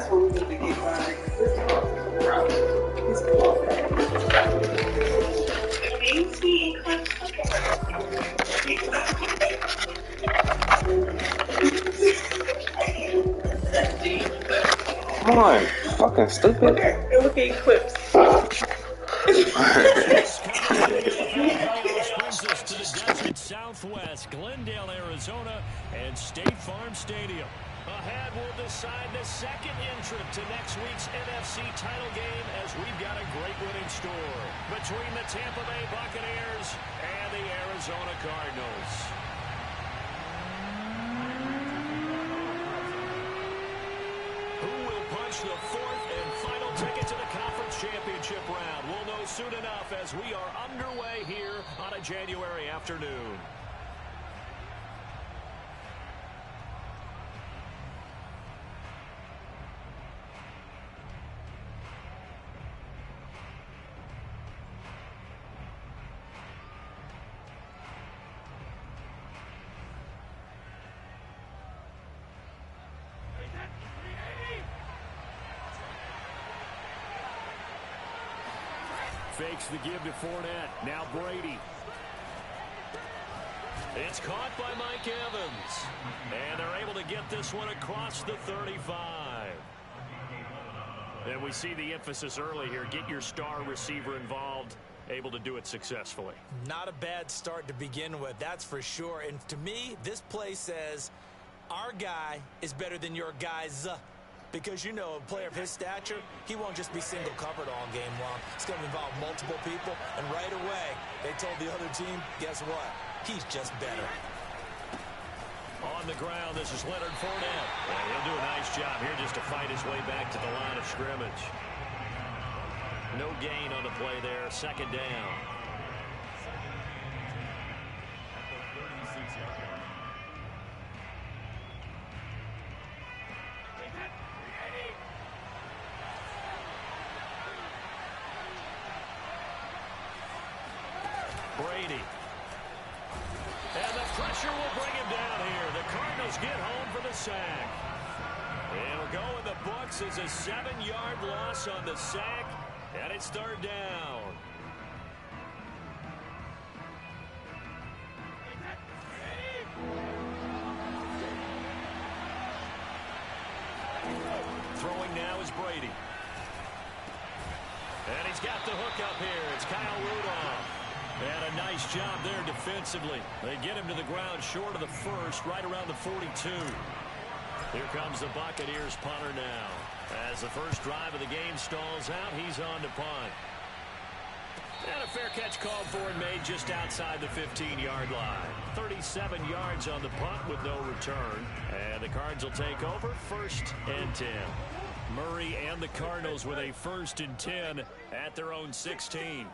that's what we need to get right. Come on, fucking stupid. Look at clips. Brings us to the desert Southwest, Glendale, Arizona, and State Farm Stadium. Ahead, we'll decide the second entrant to next week's NFC title game as we've got a great winning score between the Tampa Bay Buccaneers and the Arizona Cardinals. Who will punch the fourth and final ticket to the conference championship round? We'll know soon enough as we are underway here on a January afternoon. Fakes the give to Fournette. Now Brady. It's caught by Mike Evans. And they're able to get this one across the 35. And we see the emphasis early here. Get your star receiver involved. Able to do it successfully. Not a bad start to begin with, that's for sure. And to me, this play says our guy is better than your guys. Because, you know, a player of his stature, he won't just be single covered all game long. It's going to involve multiple people. And right away, they told the other team, guess what? He's just better. On the ground, this is Leonard Fournette. And he'll do a nice job here just to fight his way back to the line of scrimmage. No gain on the play there. Second down. Brady. And the pressure will bring him down here. The Cardinals get home for the sack. It'll go in the books as a 7-yard loss on the sack, and it's third down. Throwing now is Brady. And he's got the hook up here. It's Kyle Rudolph. And a nice job there defensively. They get him to the ground short of the first, right around the 42. Here comes the Buccaneers punter now. As the first drive of the game stalls out, he's on to punt. And a fair catch called for and made just outside the 15-yard line. 37 yards on the punt with no return. And the Cards will take over, 1st and 10. Murray and the Cardinals with a 1st and 10 at their own 16.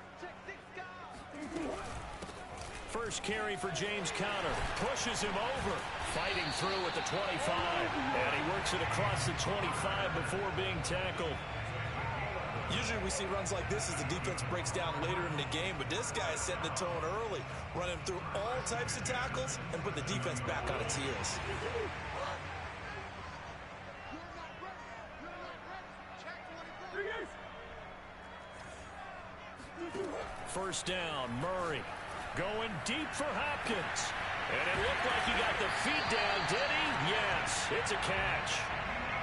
First carry for James Conner. Pushes him over. Fighting through at the 25. And he works it across the 25 before being tackled. Usually we see runs like this as the defense breaks down later in the game, but this guy is setting the tone early, running through all types of tackles and put the defense back on its heels. First down, Murray. Going deep for Hopkins. And it looked like he got the feet down, did he? Yes, it's a catch.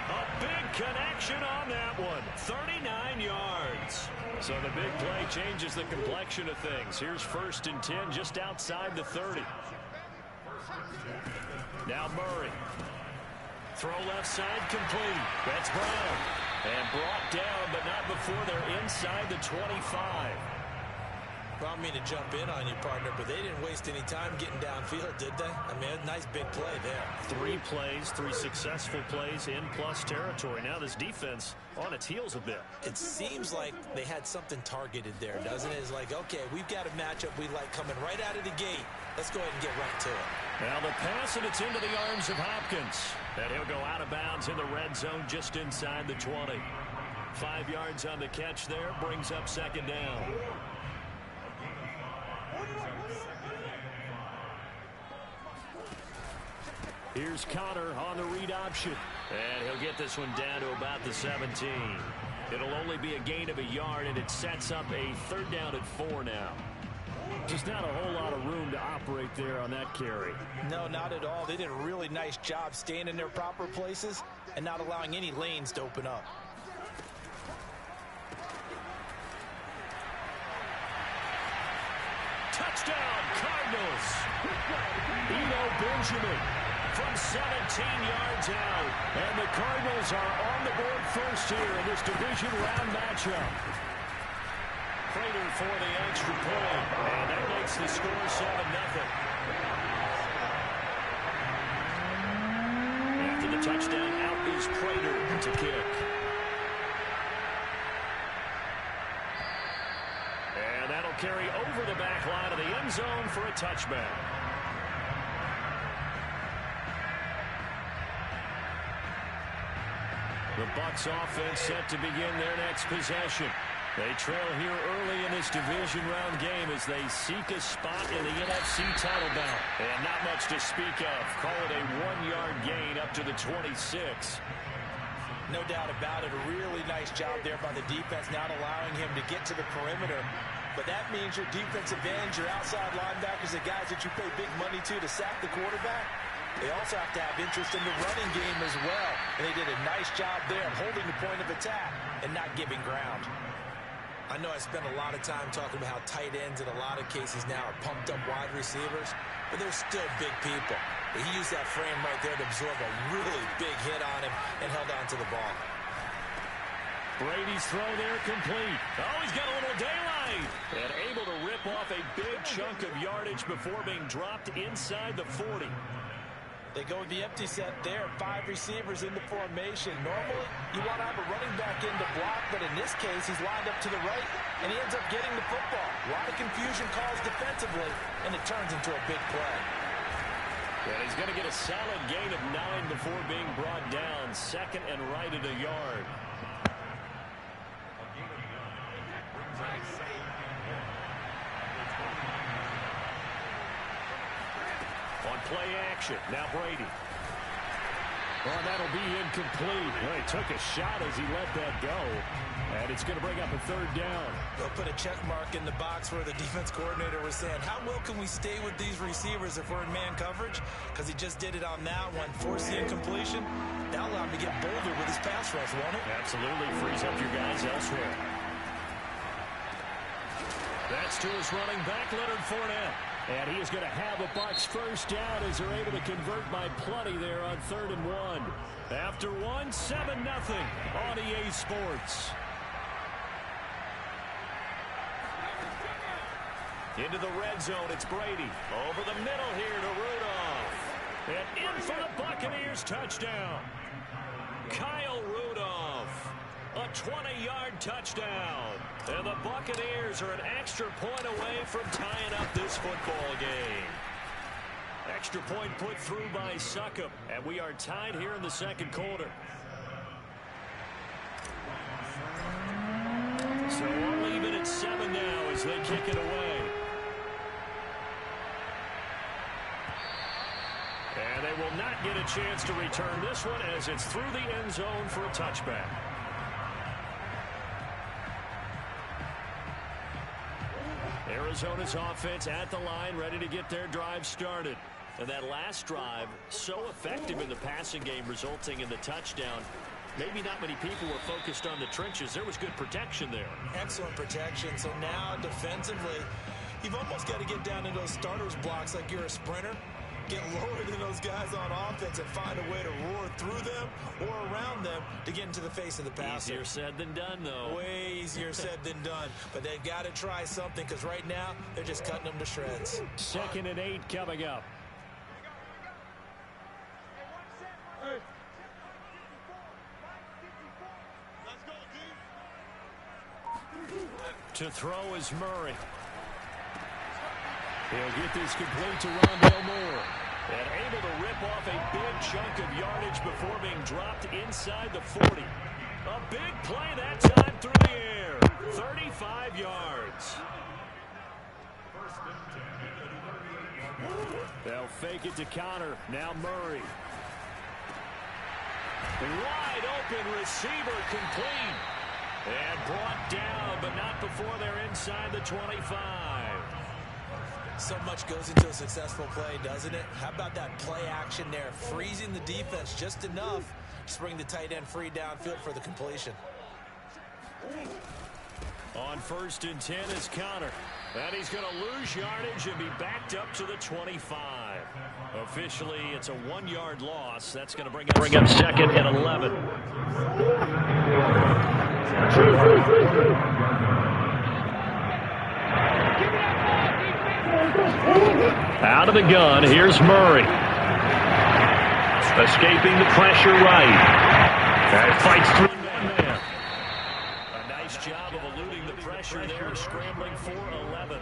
A big connection on that one. 39 yards. So the big play changes the complexion of things. Here's 1st and 10 just outside the 30. Now Murray. Throw left side complete. That's Brown. And brought down, but not before they're inside the 25. Well, I mean to jump in on you, partner, but they didn't waste any time getting downfield, did they? I mean, a nice big play there. 3 plays, 3 successful plays in plus territory. Now this defense on its heels a bit. It seems like they had something targeted there, doesn't it? It's like, okay, we've got a matchup we like coming right out of the gate. Let's go ahead and get right to it. Now the pass, and it's into the arms of Hopkins. And he'll go out of bounds in the red zone just inside the 20. 5 yards on the catch there, brings up 2nd down. Here's Conner on the read option. And he'll get this one down to about the 17. It'll only be a gain of a yard, and it sets up a 3rd down and 4 now. Just not a whole lot of room to operate there on that carry. No, not at all. They did a really nice job staying in their proper places and not allowing any lanes to open up. Touchdown, Cardinals. Eno Benjamin from 17 yards out. And the Cardinals are on the board first here in this division round matchup. Prater for the extra point. And that makes the score 7-0. After the touchdown, out is Prater to kick. And that'll carry over the back line of the end zone for a touchback. The Bucs offense set to begin their next possession. They trail here early in this division round game as they seek a spot in the NFC title bout. And not much to speak of. Call it a 1-yard gain up to the 26. No doubt about it. A really nice job there by the defense, not allowing him to get to the perimeter. But that means your defensive ends, your outside linebackers, the guys that you pay big money to sack the quarterback, they also have to have interest in the running game as well. And they did a nice job there of holding the point of attack and not giving ground. I know I spent a lot of time talking about how tight ends in a lot of cases now are pumped up wide receivers, but they're still big people. He used that frame right there to absorb a really big hit on him and held on to the ball. Brady's throw there complete. Oh, he's got a little daylight. And able to rip off a big chunk of yardage before being dropped inside the 40. They go with the empty set there, 5 receivers in the formation. Normally, you want to have a running back in to block, but in this case, he's lined up to the right, and he ends up getting the football. A lot of confusion calls defensively, and it turns into a big play. And he's going to get a solid gain of 9 before being brought down. 2nd and right at a yard. On play action, now Brady. Oh, that'll be incomplete. Well, he took a shot as he let that go. And it's going to bring up a 3rd down. They'll put a check mark in the box where the defense coordinator was saying, how well can we stay with these receivers if we're in man coverage? Because he just did it on that one, forced the incompletion. That'll allow him to get bolder with his pass rush, won't it? Absolutely frees up your guys elsewhere. That's to his running back, Leonard Fournette. And he is going to have a Bucs 1st down as they're able to convert by plenty there on 3rd and 1. After 1, 7-0 on EA Sports. Into the red zone, it's Brady. Over the middle here to Rudolph. And in for the Buccaneers touchdown. Kyle Rudolph. A 20-yard touchdown. And the Buccaneers are an extra point away from tying up this football game. Extra point put through by Succop. And we are tied here in the 2nd quarter. So we're even at 7 now as they kick it away. And they will not get a chance to return this one as it's through the end zone for a touchback. Arizona's offense at the line, ready to get their drive started. And that last drive, so effective in the passing game, resulting in the touchdown. Maybe not many people were focused on the trenches. There was good protection there. Excellent protection. So now defensively, you've almost got to get down in those starters blocks like you're a sprinter. Get lower than those guys on offense and find a way to roar through them or around them to get into the face of the passer. Easier said than done, though. Way easier said than done. But they've got to try something because right now they're just cutting them to shreds. 2nd and 8 coming up. To throw is Murray. He'll get this complete to Rondale Moore. And able to rip off a big chunk of yardage before being dropped inside the 40. A big play that time through the air. 35 yards. They'll fake it to Connor. Now Murray. Wide open receiver complete. And brought down, but not before they're inside the 25. So much goes into a successful play, doesn't it? How about that play action there? Freezing the defense just enough to bring the tight end free downfield for the completion. On 1st and 10 is Connor. And he's going to lose yardage and be backed up to the 25. Officially, it's a 1-yard loss. That's going to bring up second and 11. Out of the gun, here's Murray. Escaping the pressure right. And fights through that man. A nice job of eluding the pressure there, scrambling for 11.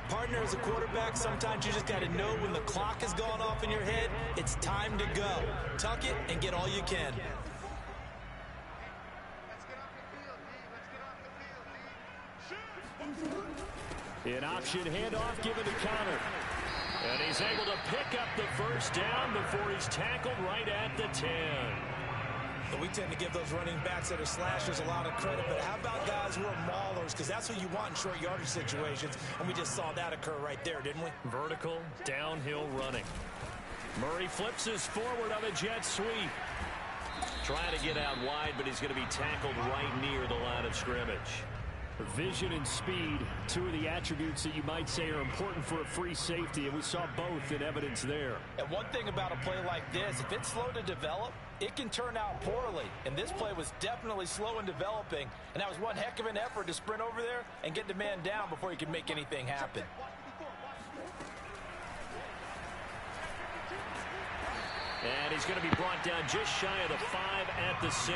Partner, as a quarterback, sometimes you just got to know when the clock has gone off in your head, it's time to go. Tuck it and get all you can. An option handoff given to Connor. And he's able to pick up the first down before he's tackled right at the 10. But we tend to give those running backs that are slashers a lot of credit, but how about guys who are maulers? Because that's what you want in short yardage situations, and we just saw that occur right there, didn't we? Vertical, downhill running. Murray flips his forward on a jet sweep. Trying to get out wide, but he's going to be tackled right near the line of scrimmage. Vision and speed, two of the attributes that you might say are important for a free safety, and we saw both in evidence there. And one thing about a play like this, if it's slow to develop, it can turn out poorly. And this play was definitely slow in developing, and that was one heck of an effort to sprint over there and get the man down before he could make anything happen. And he's going to be brought down just shy of the 5 at the 6.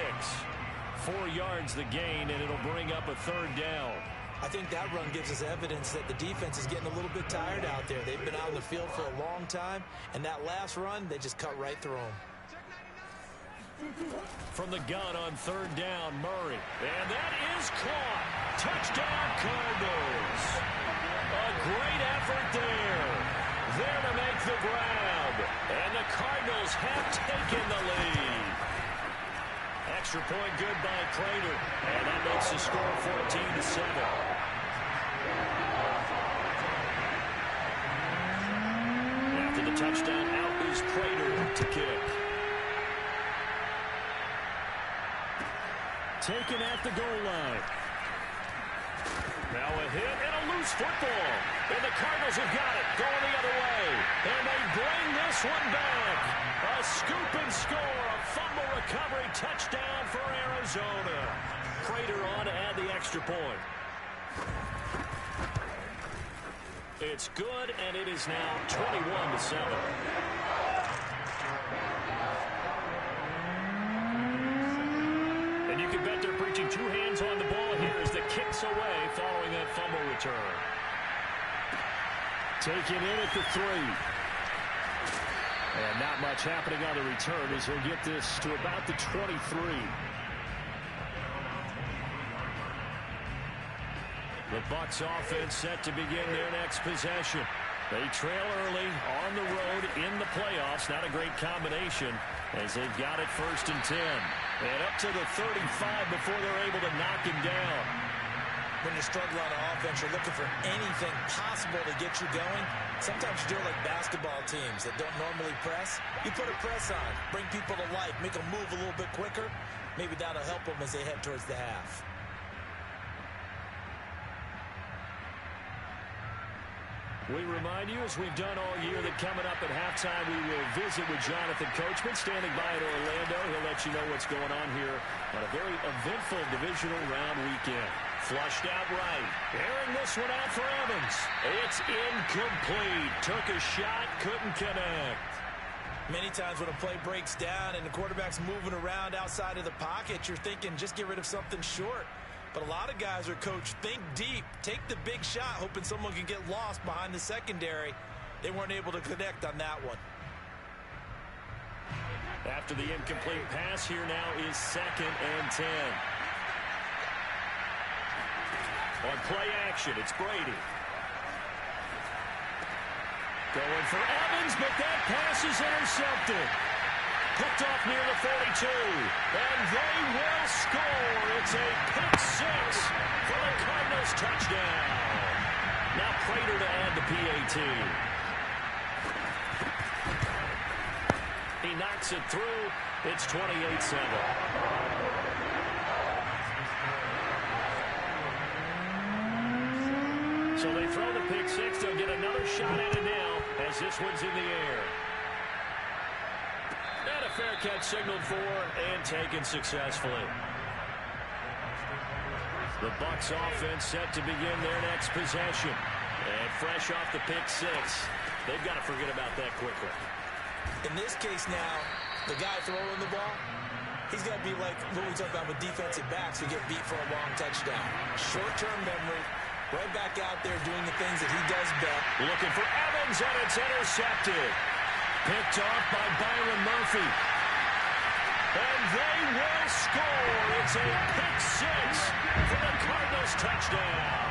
4 yards the gain, and it'll bring up a 3rd down. I think that run gives us evidence that the defense is getting a little bit tired out there. They've been out in the field for a long time, and that last run, they just cut right through them. From the gun on 3rd down, Murray. And that is caught. Touchdown, Cardinals. A great effort there. There to make the grab. And the Cardinals have taken the lead. Extra point good by Prater. And that makes the score 14-7. After the touchdown, out is Prater to kick. Taken at the goal line. Now a hit and a loose football. And the Cardinals have got it. Going the other way. And they bring this one back. A scoop and score. A fumble recovery touchdown for Arizona. Prater on to add the extra point. It's good, and it is now 21-7. And you can bet they're preaching 2 hands on the ball here as the kick's away following that fumble return. Taken in at the 3. And not much happening on the return as he'll get this to about the 23. The Bucs offense set to begin their next possession. They trail early on the road in the playoffs. Not a great combination as they've got it 1st and 10. And up to the 35 before they're able to knock him down. When you're struggling on offense, you're looking for anything possible to get you going. Sometimes you do it like basketball teams that don't normally press. You put a press on, bring people to life, make them move a little bit quicker. Maybe that'll help them as they head towards the half. We remind you, as we've done all year, that coming up at halftime, we will visit with Jonathan Coachman, standing by in Orlando. He'll let you know what's going on here on a very eventful divisional round weekend. Flushed out right. Airing this one out for Evans. It's incomplete. Took a shot, couldn't connect. Many times when a play breaks down and the quarterback's moving around outside of the pocket, you're thinking just get rid of something short. But a lot of guys are coached, think deep, take the big shot, hoping someone can get lost behind the secondary. They weren't able to connect on that one. After the incomplete pass, here now is 2nd and 10. On play action, it's Brady. Going for Evans, but that pass is intercepted. Picked off near the 42. And they will score. It's a pick six for the Cardinals touchdown. Now Prater to add the PAT. He knocks it through. It's 28-7. So they throw the pick six. They'll get another shot at it now as this one's in the air. And a fair catch signaled for and taken successfully. The Bucs offense set to begin their next possession. And fresh off the pick six, they've got to forget about that quickly. In this case now, the guy throwing the ball, he's got to be like what we talk about with defensive backs who get beat for a long touchdown. Short-term memory, right back out there doing the things that he does best. Looking for Evans, and it's intercepted. Picked off by Byron Murphy. And they will score. It's a pick six for the Cardinals touchdown.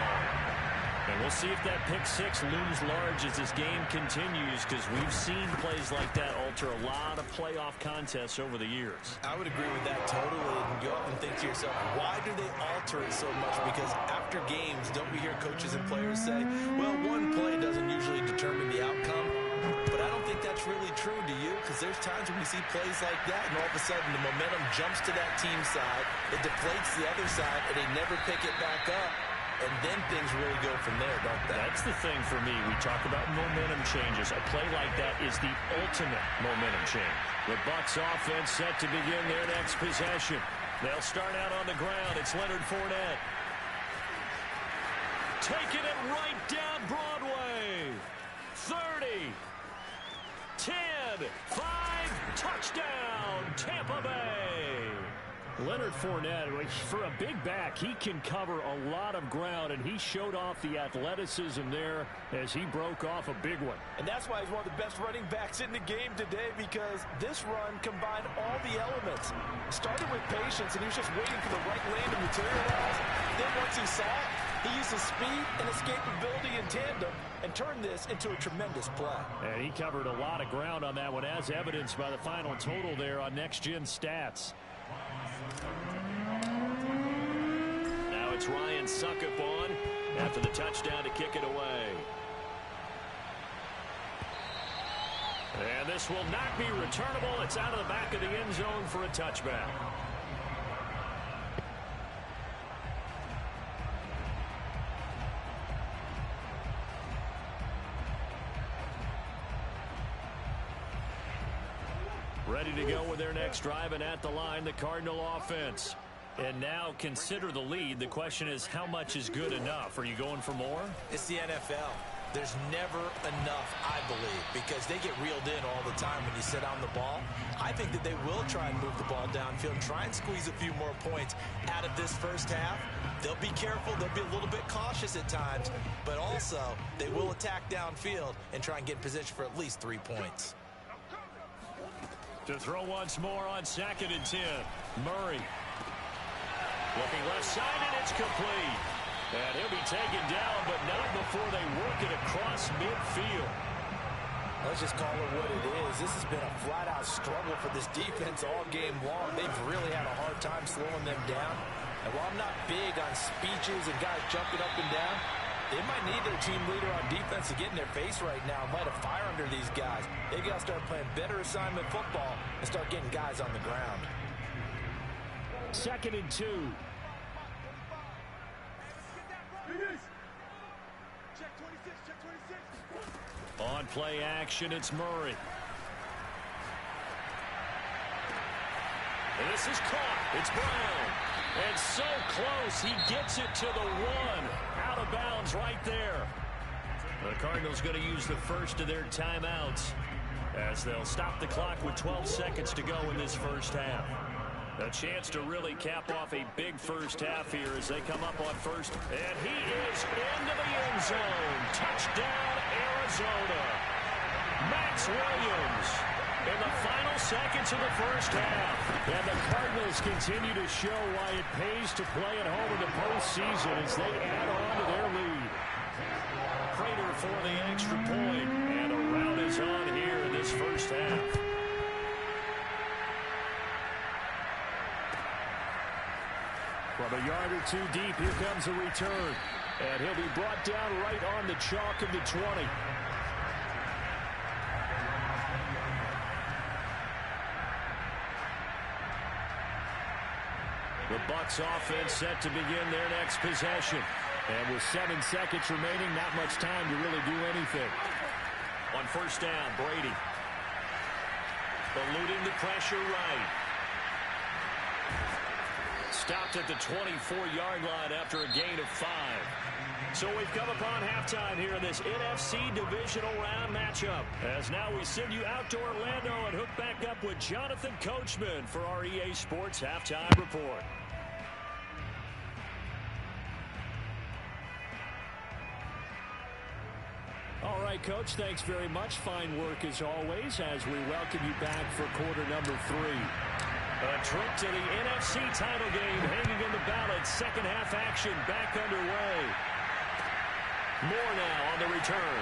And we'll see if that pick six looms large as this game continues, because we've seen plays like that alter a lot of playoff contests over the years. I would agree with that totally. And go up and think to yourself, why do they alter it so much? Because after games, don't we hear coaches and players say, well, one play doesn't usually determine the outcome. But I don't think that's really true, do you? Because there's times when we see plays like that, and all of a sudden the momentum jumps to that team side, it deflates the other side, and they never pick it back up. And then things really go from there, don't they? That's the thing for me. We talk about momentum changes. A play like that is the ultimate momentum change. The Bucs offense set to begin their next possession. They'll start out on the ground. It's Leonard Fournette. Taking it right down Broadway. 30. 10. 5. Touchdown. Tampa Bay. Leonard Fournette, for a big back, he can cover a lot of ground, and he showed off the athleticism there as he broke off a big one. And that's why he's one of the best running backs in the game today, because this run combined all the elements. Started with patience, and he was just waiting for the right lane to materialize. Then once he saw it, he used his speed and escapability in tandem and turned this into a tremendous play. And he covered a lot of ground on that one, as evidenced by the final total there on Next Gen Stats. Now it's Ryan Succop on after the touchdown to kick it away. And this will not be returnable. It's out of the back of the end zone for a touchback. Ready to go with their next drive, and at the line, the Cardinal offense. And now consider the lead. The question is, how much is good enough? Are you going for more? It's the NFL. There's never enough, I believe, because they get reeled in all the time when you sit on the ball. I think that they will try and move the ball downfield, try and squeeze a few more points out of this first half. They'll be careful. They'll be a little bit cautious at times, but also they will attack downfield and try and get in position for at least 3 points. To throw once more on 2nd and 10. Murray. Looking left side, and it's complete. And he'll be taken down, but not before they work it across midfield. Let's just call it what it is. This has been a flat-out struggle for this defense all game long. They've really had a hard time slowing them down. And while I'm not big on speeches and guys jumping up and down, they might need their team leader on defense to get in their face right now and light a fire under these guys. They've got to start playing better assignment football and start getting guys on the ground. 2nd and 2. On play action, it's Murray. And this is caught. It's Brown. And so close, he gets it to the 1. Out of bounds right there. The Cardinals going to use the first of their timeouts as they'll stop the clock with 12 seconds to go in this first half. A chance to really cap off a big first half here as they come up on first. And he is into the end zone. Touchdown, Arizona. Max Williams in the final seconds of the first half. And the Cardinals continue to show why it pays to play at home in the postseason as they add on to their lead. Prater for the extra point. And a rout is on here in this first half. From a yard or two deep, here comes a return. And he'll be brought down right on the chalk of the 20. The Bucs offense set to begin their next possession. And with 7 seconds remaining, not much time to really do anything. On first down, Brady. Eluding the pressure right. Stopped at the 24-yard line after a gain of 5. So we've come upon halftime here in this NFC Divisional Round matchup. As now we send you out to Orlando and hook back up with Jonathan Coachman for our EA Sports Halftime Report. All right, Coach, thanks very much. Fine work as always as we welcome you back for quarter number 3. A trip to the NFC title game hanging in the balance. Second half action back underway. More now on the return.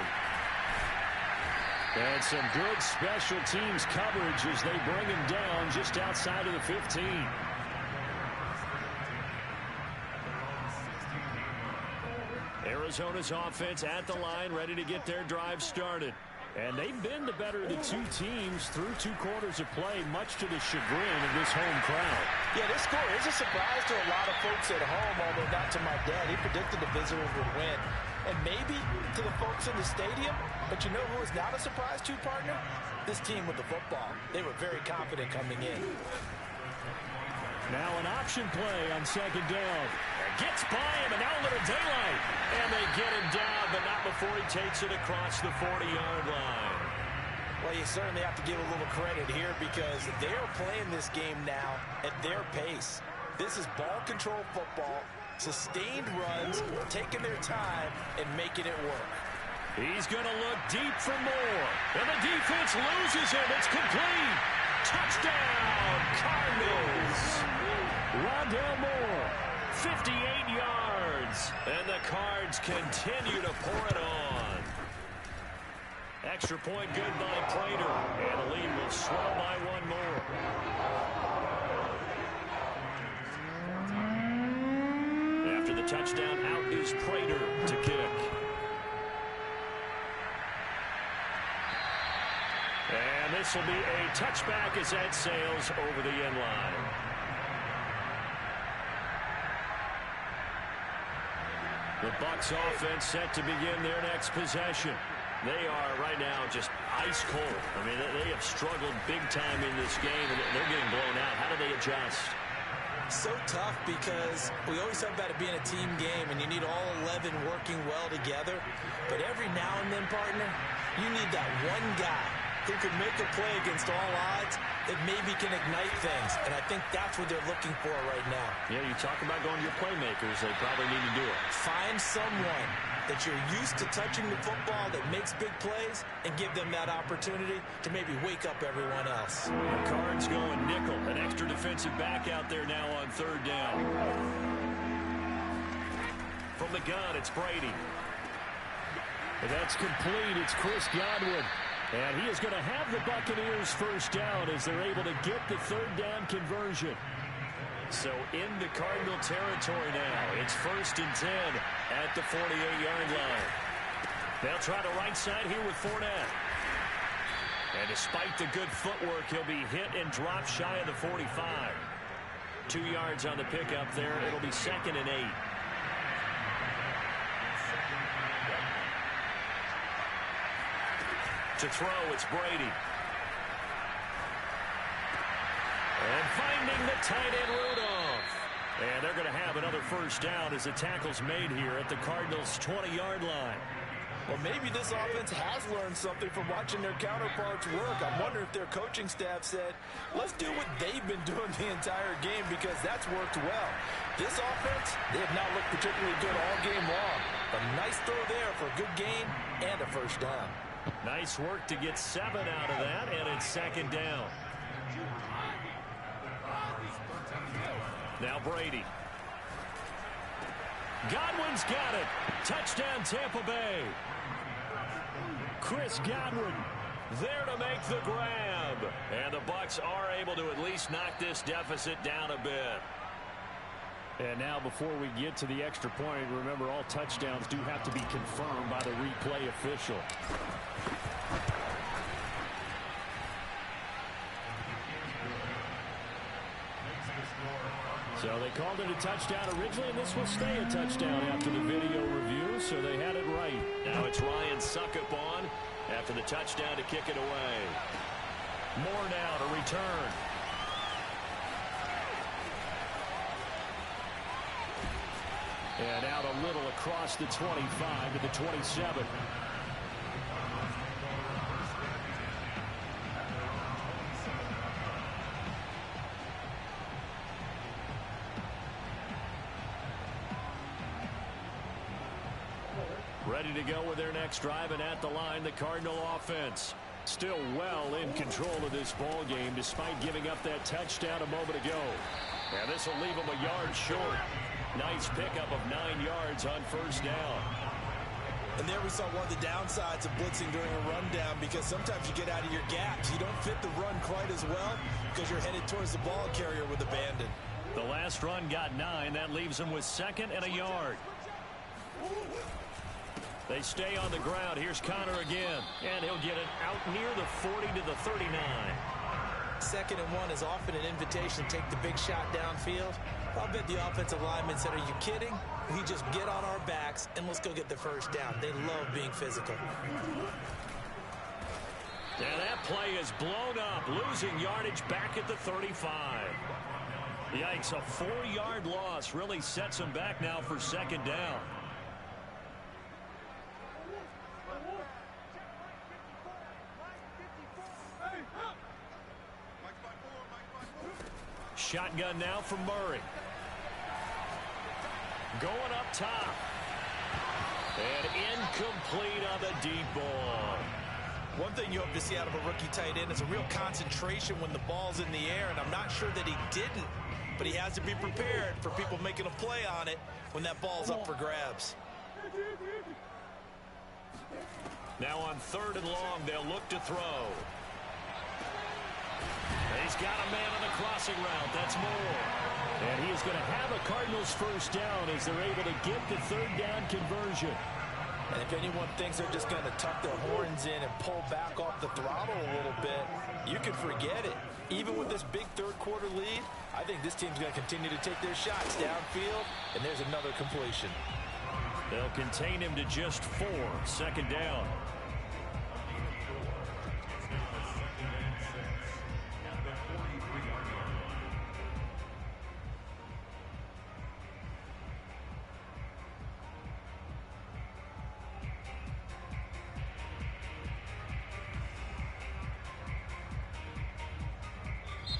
And some good special teams coverage as they bring him down just outside of the 15. Arizona's offense at the line, ready to get their drive started. And they've been the better of the two teams through 2 quarters of play, much to the chagrin of this home crowd. Yeah, this score is a surprise to a lot of folks at home, although not to my dad. He predicted the visitors would win. And maybe to the folks in the stadium, but you know who is not a surprise to, partner? This team with the football. They were very confident coming in. Now an option play on second down. Gets by him, and now a little daylight. And they get him down, but not before he takes it across the 40-yard line. Well, you certainly have to give a little credit here because they are playing this game now at their pace. This is ball control football, sustained runs, taking their time, and making it work. He's going to look deep for more. And the defense loses him. It's complete. Touchdown, Cardinals. Rondale Moore, 58 yards. And the Cards continue to pour it on. Extra point good by Prater. And the lead will swell by 1 more. After the touchdown, out is Prater to kick. And this will be a touchback as that sails over the end line. The Bucs offense set to begin their next possession. They are right now just ice cold. I mean, they have struggled big time in this game, and they're getting blown out. How do they adjust? So tough because we always talk about it being a team game, and you need all 11 working well together. But every now and then, partner, you need that one guy who could make a play against all odds that maybe can ignite things. And I think that's what they're looking for right now. Yeah, you talk about going to your playmakers. They probably need to do it. Find someone that you're used to touching the football that makes big plays and give them that opportunity to maybe wake up everyone else. The Cards going nickel. An extra defensive back out there now on third down. From the gun, it's Brady. And that's complete. It's Chris Godwin. And he is going to have the Buccaneers first down as they're able to get the third down conversion. So into Cardinal territory now. It's 1st and 10 at the 48-yard line. They'll try the right side here with Fournette. And despite the good footwork, he'll be hit and dropped shy of the 45. 2 yards on the pickup there. It'll be 2nd and 8. To throw, it's Brady. And finding the tight end Rudolph. And they're going to have another first down as the tackle's made here at the Cardinals' 20-yard line. Well, maybe this offense has learned something from watching their counterparts work. I'm wondering if their coaching staff said, let's do what they've been doing the entire game because that's worked well. This offense, they have not looked particularly good all game long. A nice throw there for a good gain and a first down. Nice work to get 7 out of that, and it's 2nd down. Now Brady. Godwin's got it. Touchdown, Tampa Bay. Chris Godwin there to make the grab. And the Bucs are able to at least knock this deficit down a bit. And now before we get to the extra point, remember all touchdowns do have to be confirmed by the replay official. So they called it a touchdown originally, and this will stay a touchdown after the video review, so they had it right. Now it's Ryan Succop on after the touchdown to kick it away. Moore now to return. And out a little across the 25 to the 27. Ready to go with their next drive, and at the line, the Cardinal offense. Still well in control of this ball game despite giving up that touchdown a moment ago. And this will leave them a yard short. Nice pickup of 9 yards on first down. And there we saw one of the downsides of blitzing during a rundown, because sometimes you get out of your gaps. You don't fit the run quite as well because you're headed towards the ball carrier with abandon. The last run got 9. That leaves them with 2nd and a yard. They stay on the ground. Here's Conner again. And he'll get it out near the 40 to the 39. 2nd and 1 is often an invitation to take the big shot downfield. I'll bet the offensive lineman said, are you kidding? We just get on our backs and let's go get the first down. They love being physical. And that play is blown up, losing yardage back at the 35. Yikes, a 4-yard loss really sets them back now for 2nd down. Shotgun now from Murray. Going up top. And incomplete on the deep ball. One thing you hope to see out of a rookie tight end is a real concentration when the ball's in the air, and I'm not sure that he didn't, but he has to be prepared for people making a play on it when that ball's up for grabs. Now on 3rd and long, they'll look to throw. He's got a man on the crossing route. That's Moore. And he is going to have a Cardinals first down as they're able to get the 3rd down conversion. And if anyone thinks they're just going to tuck their horns in and pull back off the throttle a little bit, you can forget it. Even with this big 3rd quarter lead, I think this team's going to continue to take their shots downfield, and there's another completion. They'll contain him to just 4. 2nd down.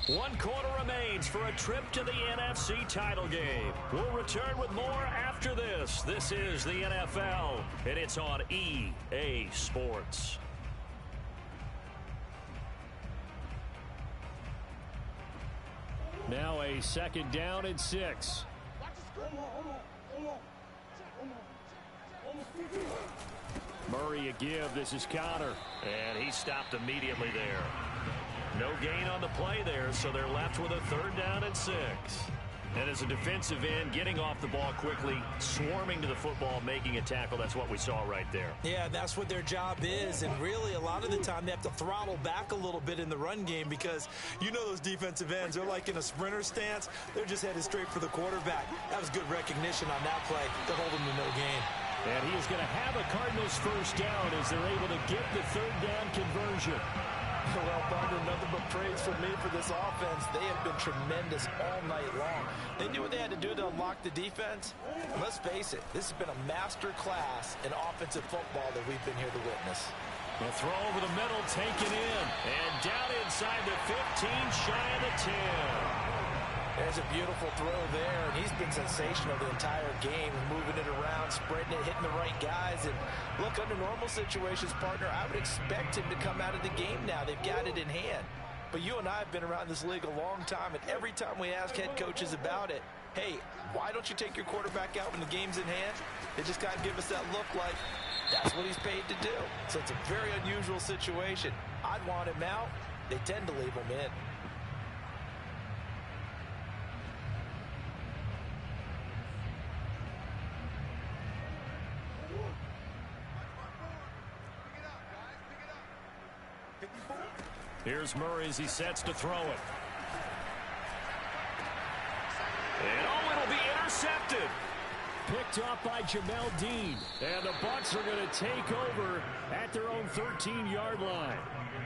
One quarter remains for a trip to the NFC title game. We'll return with more after this. This is the NFL, and it's on EA Sports. Now a 2nd down and 6. Murray a give. This is Conner. And he stopped immediately there. No gain on the play there, so they're left with a 3rd down and 6. And as a defensive end, getting off the ball quickly, swarming to the football, making a tackle, that's what we saw right there. Yeah, that's what their job is, and really a lot of the time they have to throttle back a little bit in the run game because you know those defensive ends, they're like in a sprinter stance. They're just headed straight for the quarterback. That was good recognition on that play to hold them to no gain. And he is going to have a Cardinals first down as they're able to get the 3rd down conversion. Well, Thunder, nothing but praise from me for this offense. They have been tremendous all night long. They knew what they had to do to unlock the defense. And let's face it, this has been a master class in offensive football that we've been here to witness. The throw over the middle, taken in. And down inside the 15, shy of the 10. There's a beautiful throw there, and he's been sensational the entire game, moving it around, spreading it, hitting the right guys. And look, under normal situations, partner, I would expect him to come out of the game now. They've got it in hand. But you and I have been around this league a long time, and every time we ask head coaches about it, hey, why don't you take your quarterback out when the game's in hand? They just kind of give us that look like that's what he's paid to do. So it's a very unusual situation. I'd want him out. They tend to leave him in. Here's Murray as he sets to throw it. And oh, it'll be intercepted. Picked off by Jamel Dean. And the Bucs are going to take over at their own 13-yard line.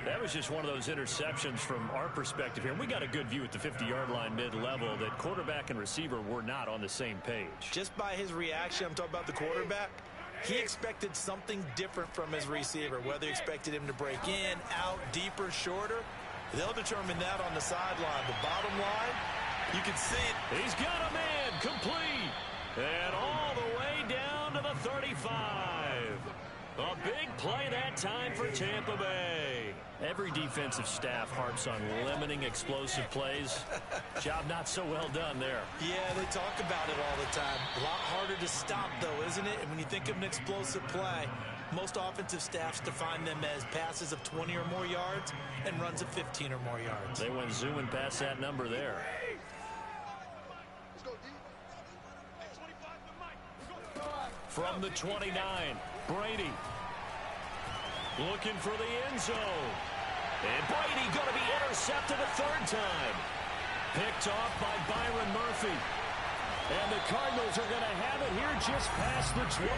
That was just one of those interceptions from our perspective here. We got a good view at the 50-yard line mid-level that quarterback and receiver were not on the same page. Just by his reaction, I'm talking about the quarterback, he expected something different from his receiver, whether he expected him to break in, out, deeper, shorter. They'll determine that on the sideline. The bottom line, you can see it. He's got a man complete. And all the way down to the 35. A big play that time for Tampa Bay. Every defensive staff harps on limiting explosive plays. Job not so well done there. Yeah, they talk about it all the time. A lot harder to stop, though, isn't it? And when you think of an explosive play, most offensive staffs define them as passes of 20 or more yards and runs of 15 or more yards. They went zooming past that number there. From the 29, Brady looking for the end zone. And Brady going to be intercepted a third time. Picked off by Byron Murphy. And the Cardinals are going to have it here just past the 25.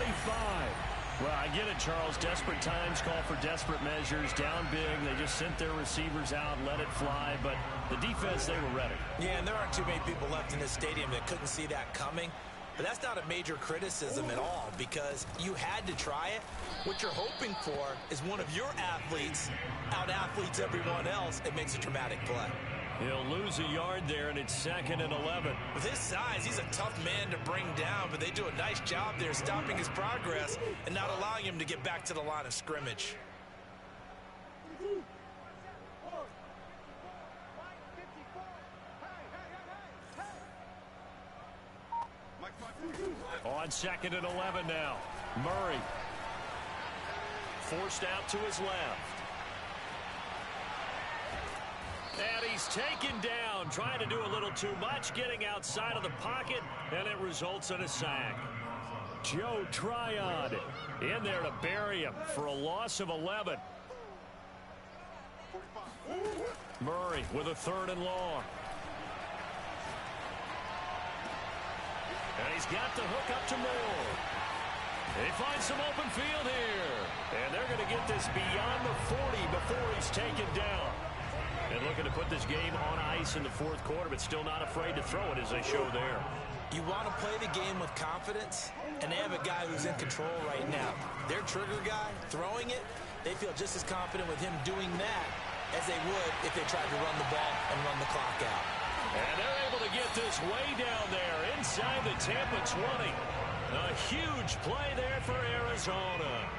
Well, I get it, Charles. Desperate times call for desperate measures. Down big. They just sent their receivers out, let it fly. But the defense, they were ready. Yeah, and there aren't too many people left in this stadium that couldn't see that coming. But that's not a major criticism at all because you had to try it. What you're hoping for is one of your athletes out-athletes everyone else and makes a dramatic play. He'll lose a yard there, and it's 2nd and 11. With his size, he's a tough man to bring down, but they do a nice job there stopping his progress and not allowing him to get back to the line of scrimmage. On 2nd and 11 now. Murray forced out to his left. And he's taken down, trying to do a little too much, getting outside of the pocket, and it results in a sack. Joe Tryon in there to bury him for a loss of 11. Murray with a 3rd and long. And he's got the hook up to Moore. They find some open field here. And they're going to get this beyond the 40 before he's taken down. And looking to put this game on ice in the 4th quarter, but still not afraid to throw it as they show there. You want to play the game with confidence, and they have a guy who's in control right now. Their trigger guy, throwing it, they feel just as confident with him doing that as they would if they tried to run the ball and run the clock out. And they're able to get this way down there inside the Tampa 20. A huge play there for Arizona.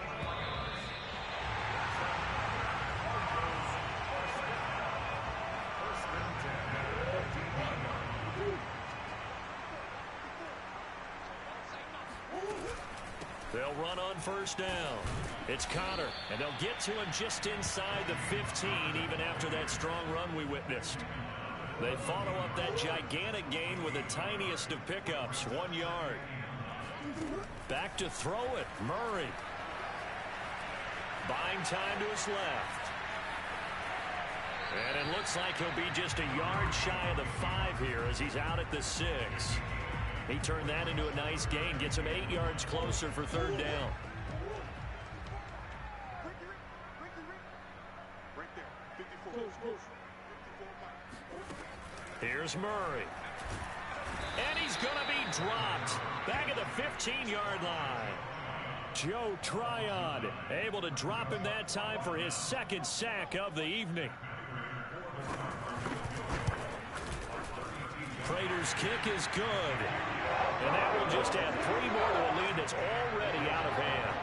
They'll run on 1st down. It's Connor, and they'll get to him just inside the 15, even after that strong run we witnessed. They follow up that gigantic gain with the tiniest of pickups, 1 yard. Back to throw it, Murray. Buying time to his left. And it looks like he'll be just a yard shy of the 5 here as he's out at the 6. He turned that into a nice gain, gets him 8 yards closer for 3rd down. Here's Murray. And he's going to be dropped back at the 15-yard line. Joe Tryon able to drop him that time for his 2nd sack of the evening. Prater's kick is good. And that will just add 3 more to a lead that's already out of hand.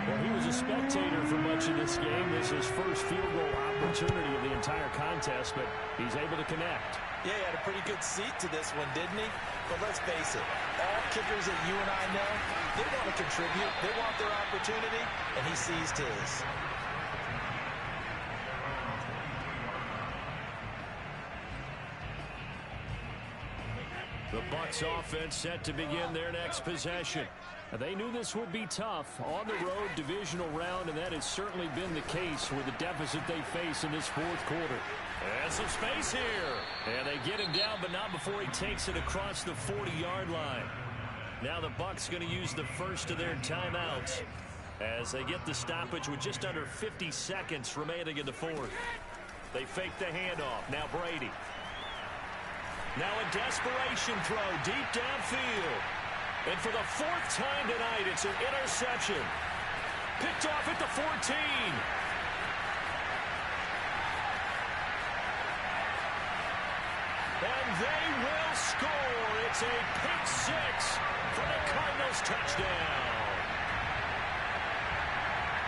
Well, he was a spectator for much of this game. This is his first field goal opportunity of the entire contest, but he's able to connect. Yeah, he had a pretty good seat to this one, didn't he? But let's face it, all kickers that you and I know, they want to contribute. They want their opportunity, and he seized his. The Bucs Bucs offense set to begin their next possession. They knew this would be tough on the road divisional round, and that has certainly been the case with the deficit they face in this fourth quarter. And some space here. And they get him down, but not before he takes it across the 40-yard line. Now the Bucs going to use the first of their timeouts as they get the stoppage with just under 50 seconds remaining in the fourth. They fake the handoff. Now Brady. Now a desperation throw deep downfield. And for the fourth time tonight, it's an interception. Picked off at the 14. And they will score. It's a pick six for the Cardinals touchdown.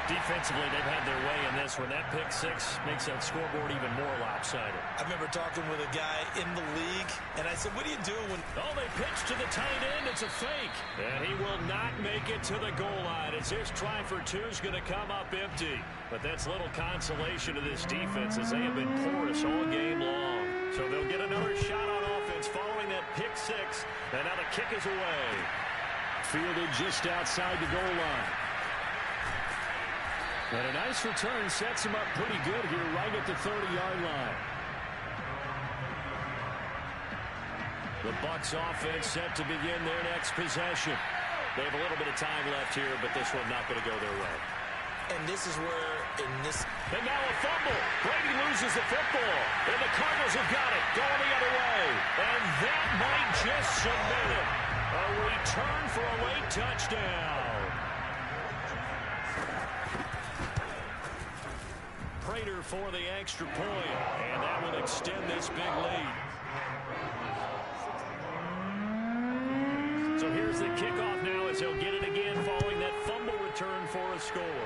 Defensively, they've had their way in this one. That pick six makes that scoreboard even more lopsided. I remember talking with a guy in the league, and I said, what are you doing when... Oh, they pitch to the tight end. It's a fake. And he will not make it to the goal line as his try for two is going to come up empty. But that's little consolation to this defense as they have been porous all game long. So they'll get another shot on offense following that pick six. And now the kick is away. Fielded just outside the goal line. And a nice return sets him up pretty good here right at the 30-yard line. The Bucs offense set to begin their next possession. They have a little bit of time left here, but this one not going to go their way. And this is where, And now a fumble. Brady loses the football. And the Cardinals have got it. Going the other way. And that might just submit it. A return for a late touchdown. Prater for the extra point. And that will extend this big lead. So here's the kickoff now as he'll get it again following that fumble return for a score.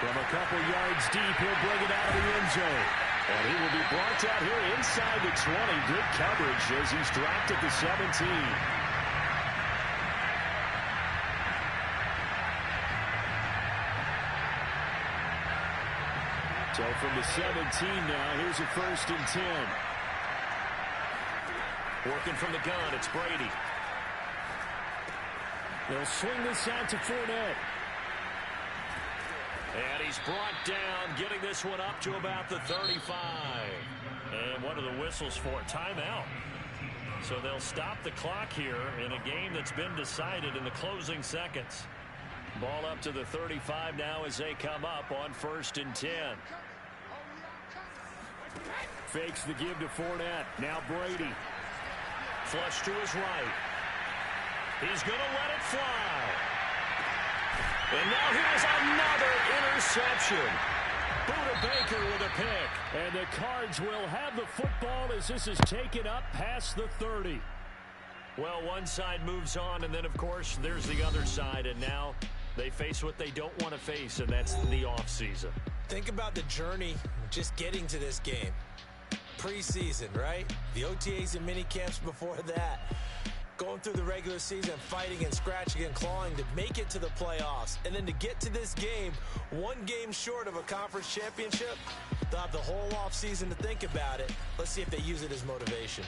From a couple yards deep, he'll bring it out of the end zone. And he will be brought out here inside the 20. Good coverage as he's dropped at the 17. So from the 17 now, here's a 1st and 10. Working from the gun, it's Brady. They'll swing this out to Fournette. And he's brought down, getting this one up to about the 35. And what are the whistles for? Timeout. So they'll stop the clock here in a game that's been decided in the closing seconds. Ball up to the 35 now as they come up on 1st and 10. Fakes the give to Fournette. Now Brady. Flush to his right. He's going to let it fly. And now here's another interception. Buda Baker with a pick. And the Cards will have the football as this is taken up past the 30. Well, one side moves on, and then, of course, there's the other side. And now they face what they don't want to face, and that's the offseason. Think about the journey just getting to this game. Preseason, right? The OTAs and mini camps before that. Going through the regular season, fighting and scratching and clawing to make it to the playoffs. And then to get to this game, one game short of a conference championship, they'll have the whole offseason to think about it. Let's see if they use it as motivation.